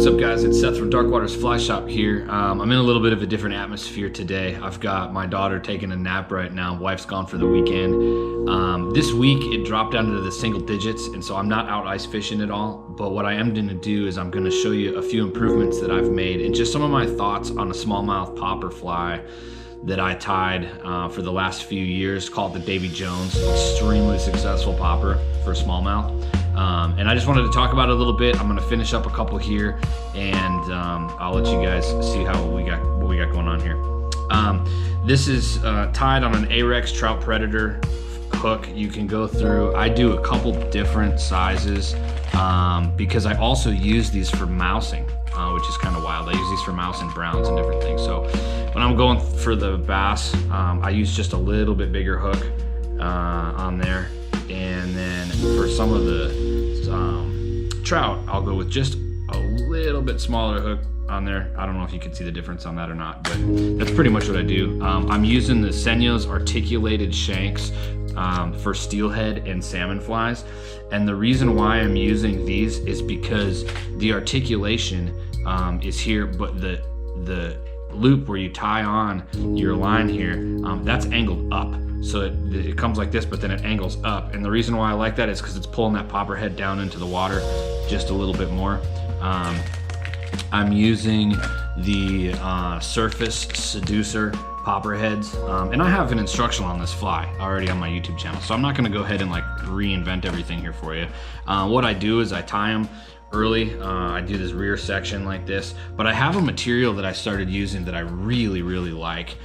What's up, guys? It's Seth from Dark Waters Fly Shop here. I'm in a little bit of a different atmosphere today. I've got my daughter taking a nap right now. Wife's gone for the weekend. This week it dropped down into the single digits, and so I'm not out ice fishing at all. But what I am going to do is I'm going to show you a few improvements that I've made and just some of my thoughts on a smallmouth popper fly that I tied for the last few years, called the Davey Jones. Extremely successful popper for smallmouth. And I just wanted to talk about it a little bit. I'm gonna finish up a couple here, and I'll let you guys see what we got going on here. This is tied on an Ahrex Trout Predator hook. You can go through, I do a couple different sizes because I also use these for mousing, which is kind of wild. I use these for mousing browns and different things. So when I'm going for the bass, I use just a little bit bigger hook on there. And then for some of the trout, I'll go with just a little bit smaller hook on there. I don't know if you can see the difference on that or not, but that's pretty much what I do. I'm using the Senyo's articulated shanks for steelhead and salmon flies. And the reason why I'm using these is because the articulation is here, but the loop where you tie on your line here, that's angled up. So it comes like this, but then it angles up. And the reason why I like that is because it's pulling that popper head down into the water just a little bit more. I'm using the Surface Seducer popper heads. And I have an instructional on this fly already on my YouTube channel. So I'm not gonna go ahead and like reinvent everything here for you. What I do is I tie them early. I do this rear section like this, but I have a material that I started using that I really like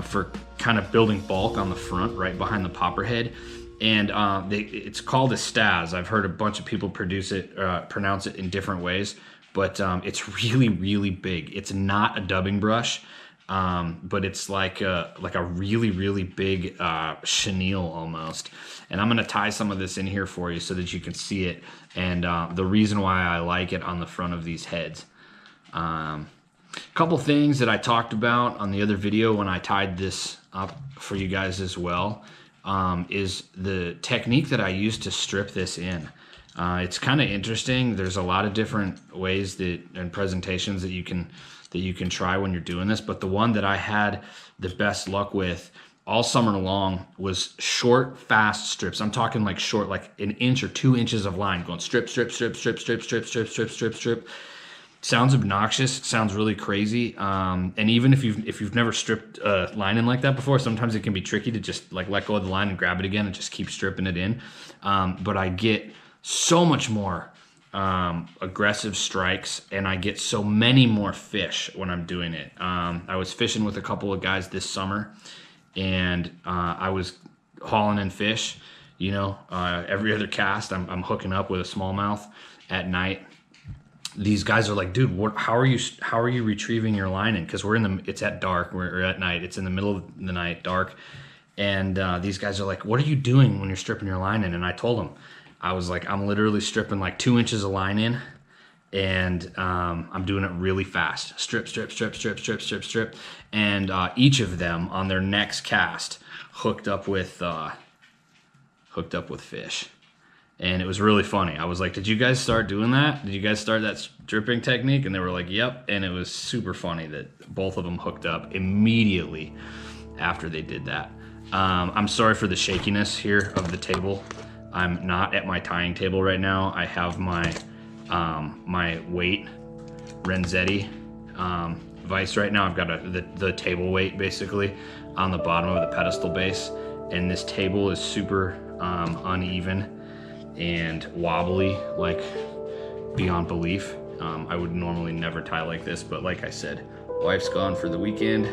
for kind of building bulk on the front right behind the popper head, and it's called Estaz. I've heard a bunch of people pronounce it in different ways, but it's really big. It's not a dubbing brush, but it's like a really big chenille almost. And I'm gonna tie some of this in here for you so that you can see it, and the reason why I like it on the front of these heads. Couple things that I talked about on the other video when I tied this up for you guys as well, is the technique that I use to strip this in. It's kind of interesting. There's a lot of different ways and presentations that you can try when you're doing this, but the one that I had the best luck with all summer long was short, fast strips. I'm talking like short, like an inch or 2 inches of line going strip. Sounds obnoxious, sounds really crazy. And even if you've never stripped a line in like that before, sometimes it can be tricky to just like let go of the line and grab it again and just keep stripping it in. But I get so much more aggressive strikes, and I get so many more fish when I'm doing it. I was fishing with a couple of guys this summer, and I was hauling in fish, you know, every other cast I'm hooking up with a smallmouth at night. These guys are like, dude, how are you retrieving your line in? Because it's at dark, we're at night, it's in the middle of the night, dark. And these guys are like, what are you doing when you're stripping your line in? And I told them, I was like, I'm literally stripping like 2 inches of line in, and I'm doing it really fast. Strip. And each of them on their next cast hooked up with fish. And it was really funny. I was like, did you guys start doing that? Did you guys start that stripping technique? And they were like, yep. And it was super funny that both of them hooked up immediately after they did that. I'm sorry for the shakiness here of the table. I'm not at my tying table right now. I have my my weight Renzetti vise right now. I've got the table weight basically on the bottom of the pedestal base. And this table is super uneven and wobbly, like beyond belief. I would normally never tie like this, but like I said, wife's gone for the weekend.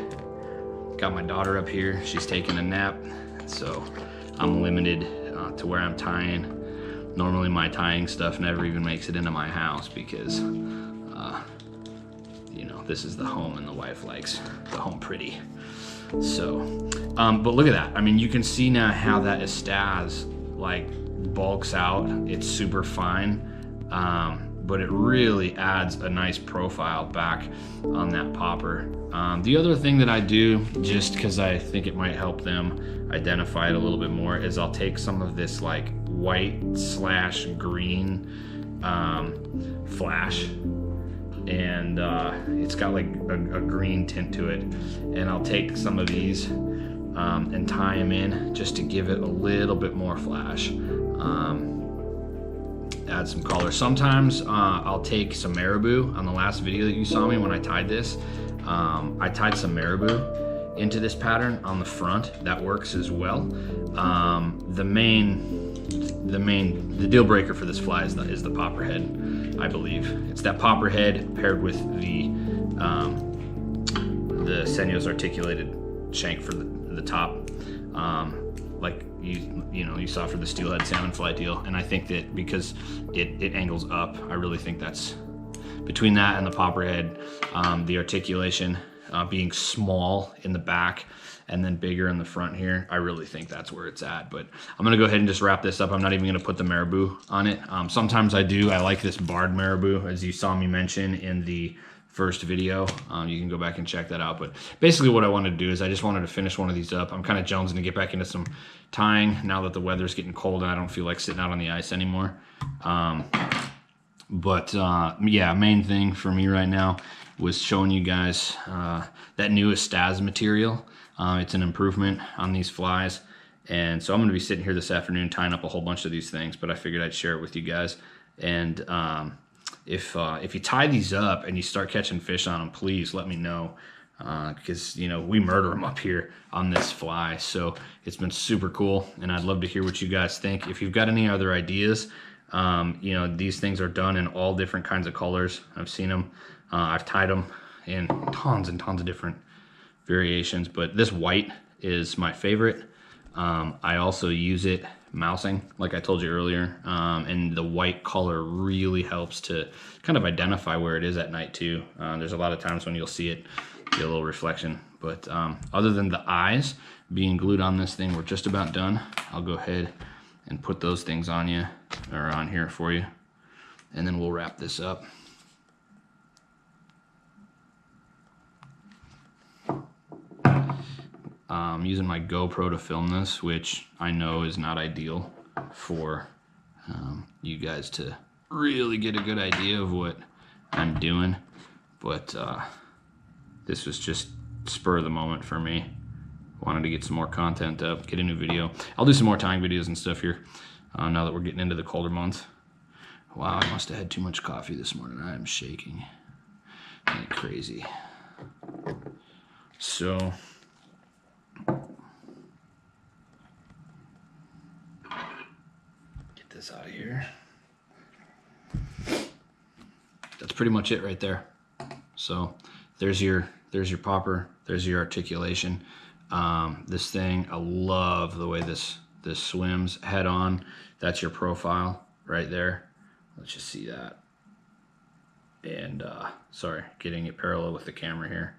Got my daughter up here, she's taking a nap, so I'm limited to where I'm tying. Normally my tying stuff never even makes it into my house because you know, this is the home and the wife likes the home pretty. So, but look at that. I mean, you can see now how that Estaz like bulks out. It's super fine, but it really adds a nice profile back on that popper. The other thing that I do, just because I think it might help them identify it a little bit more, is I'll take some of this like white/green flash and it's got like a green tint to it. And I'll take some of these and tie them in just to give it a little bit more flash. Add some color. Sometimes I'll take some marabou. On the last video that you saw me when I tied this, I tied some marabou into this pattern on the front. That works as well. The deal breaker for this fly is the popper head, I believe. It's that popper head paired with the Senyo's articulated shank for the top, like you saw for the steelhead salmon fly deal. And I think that because it angles up, I really think that's between that and the popper head, the articulation being small in the back and then bigger in the front here, I really think that's where it's at. But I'm gonna go ahead and just wrap this up. I'm not even gonna put the marabou on it. Sometimes I do. I like this barred marabou, as you saw me mention in the first video. You can go back and check that out. But basically what I wanted to do is I just wanted to finish one of these up. I'm kind of jonesing to get back into some tying now that the weather's getting cold and I don't feel like sitting out on the ice anymore. Yeah, main thing for me right now was showing you guys that new Estaz material. It's an improvement on these flies. And so I'm gonna be sitting here this afternoon tying up a whole bunch of these things, but I figured I'd share it with you guys. And if you tie these up and you start catching fish on them, please let me know, because we murder them up here on this fly. So it's been super cool, and I'd love to hear what you guys think. If you've got any other ideas, these things are done in all different kinds of colors. I've seen them. I've tied them in tons and tons of different variations, but this white is my favorite. I also use it mousing, like I told you earlier, and the white color really helps to kind of identify where it is at night too. There's a lot of times when you'll see it, get a little reflection, but other than the eyes being glued on this thing, we're just about done. I'll go ahead and put those things on you, or on here for you, and then we'll wrap this up. I'm using my GoPro to film this, which I know is not ideal for you guys to really get a good idea of what I'm doing, but this was just spur of the moment for me. Wanted to get some more content up, get a new video. I'll do some more tying videos and stuff here now that we're getting into the colder months. Wow, I must have had too much coffee this morning. I am shaking like crazy. So get this out of here. That's pretty much it right there. So there's your popper, there's your articulation. This thing, I love the way this swims head on. That's your profile right there. Let's just see that. And sorry, getting it parallel with the camera here.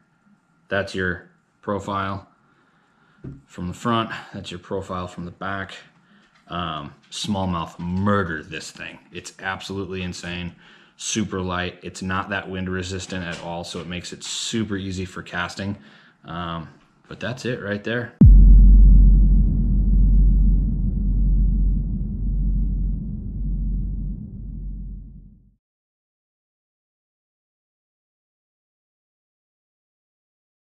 That's your profile from the front. That's your profile from the back. Smallmouth murdered this thing. It's absolutely insane. Super light. It's not that wind resistant at all, so it makes it super easy for casting. But that's it right there.